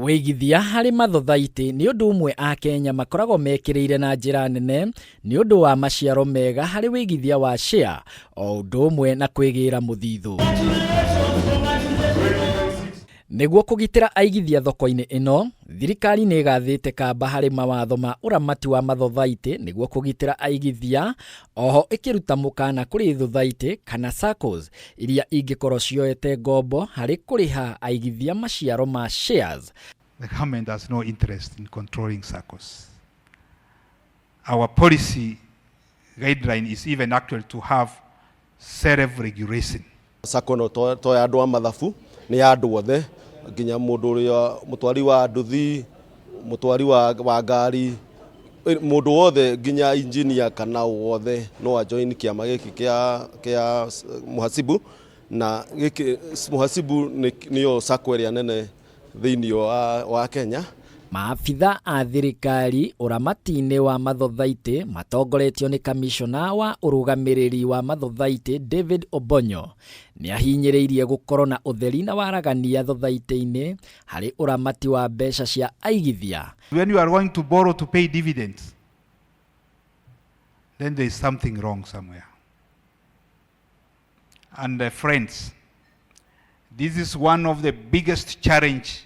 Wĩigithia harĩ mathothaitĩ nĩ ũndũ ũmwe a Kenya makoragwo mekĩrĩire na njĩra nene nĩ ũndũ wa maciaro mega harĩ wĩigithia wa share o ũndũ ũmwe na kwĩgĩra mũthithũ. Nĩguo kũgitĩra aigithia thoko-inĩ ĩno, thirikari nĩ ĩgathĩte kamba harĩ mawatho ma ũramati wa mathothaitĩ nĩguo kũgitĩra aigithia, oho ĩkĩruta mũkana kũrĩ thothaitĩ kana SACCOs iria ingĩkorwo cioete ngombo harĩ kũrĩha aigithia maciaro ma shares. The government has no interest in controlling SACCOs. Our policy guideline is even actually to have self-regulation. SACCO no to ya andũ a mathabu nĩ ya andũ othe, nginya mũndũ ũrĩa mũtwari wa nduthi, mũtwari wa ngari, mũndũ wothe nginya engineer kana wothe no ajoin kĩama gĩkĩ kĩa Mhasibu, na gĩkĩ Mhasibu nĩyo SACCO ĩrĩa nene thĩinĩ wa Kenya. Maabitha a thirikari ũramati-inĩ wa mathothaitĩ matongoretio nĩ kamishona wa ũrũgamĩrĩri wa mathothaitĩ David Obonyo nĩ ahinyĩrĩirie gũkorwo na ũtheri na waragania thothaitĩ-inĩ harĩ ũramati wa mbeca cia aigithia. When you are going to borrow to pay dividends, then there is something wrong somewhere. And friends, this is one of the biggest challenge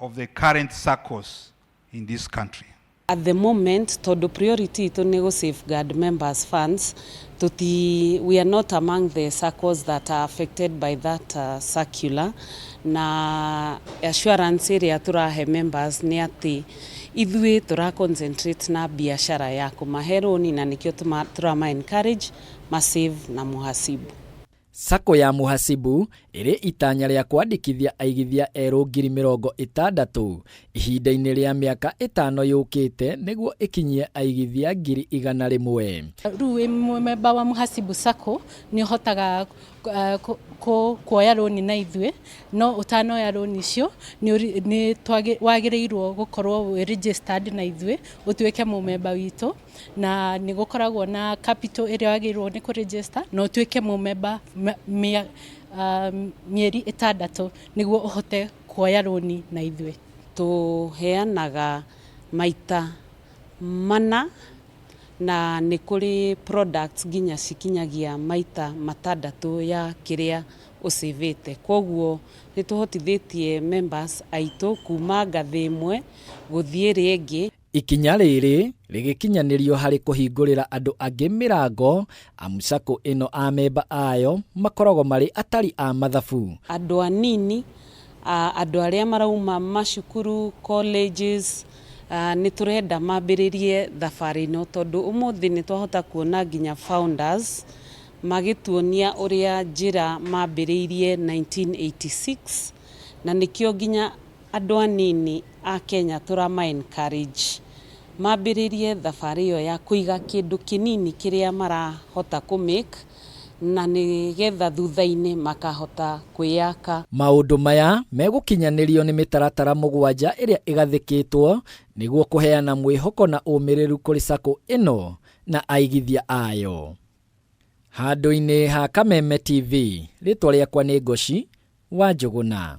of the current SACCOs in this country. At the moment, the priority to safeguard members' funds. We are not among the SACCOs that are affected by that circular. Na assurance area turahe members ni ati ithui tura concentrate na biashara ya kumaheroni na nikio turama encourage Mhasibu na Mhasibu. SACCO ya Mhasibu ĩrĩ itanya rĩa kwandĩkithia aigithia erũ 60,000 ihinda-inĩ rĩa mĩaka 5 yũkĩte nĩguo ĩkinyie aigithia 100,000. Rĩu memba wa Mhasibu Sacco nĩ hotaga kuoya roni na ithuĩ, no ũtanoya roni icio nĩ wagĩrĩirwo gũkorwo registered na ithuĩ ũtuĩke mũmemba witũ, na nĩ gũkoragwo na capital ĩrĩa wagĩrĩirwo nĩ kũregister na ũtuĩke mũmemba mieri 6 nĩguo ũhote kuoya roni na ithuĩ. Tũheanaga maita mana na nĩ kũrĩ products nginya cikinyagia maita 6 ya kĩrĩa ũcĩvĩte. Koguo nĩ tũhotithĩtie members aitũ kuma ngathĩ ĩmwe gũthiĩ ĩrĩa ĩngĩ. Ikinya rĩrĩ rĩgĩkinyanĩrio harĩ kũhingũrĩra andũ angĩ mirango, amu SACCO ĩno a memba ayo makoragwo marĩ atari a mathabu. Andũ anini, andũ arĩa marauma macukuru, colleges, nĩ turenda mambĩrĩrie thabarĩ ĩno tondũ ũmũthĩ nĩ twahota kuona nginya founders magĩtuonia ũrĩa njĩra mambĩrĩirie 1986, na nĩkĩo nginya andũ anini a Kenya turama encourage mambĩrĩrie thabarĩ ĩyo ya kũiga kĩndũ kĩnini kĩrĩa marahota kũmake na nĩgetha thutha-inĩ makahota kwĩyaka. Maũndũ maya megũkinyanĩrio nĩ mĩtaratara 7 ĩrĩa ĩgathĩkĩtwo nĩguo kũheana mwĩhoko na ũmĩrĩru kũrĩ SACCO ĩno na aigithia ayo. Handũ-inĩ ha Kameme TV, rĩtwa rĩakwa nĩ Ngoci wa Njũgũna.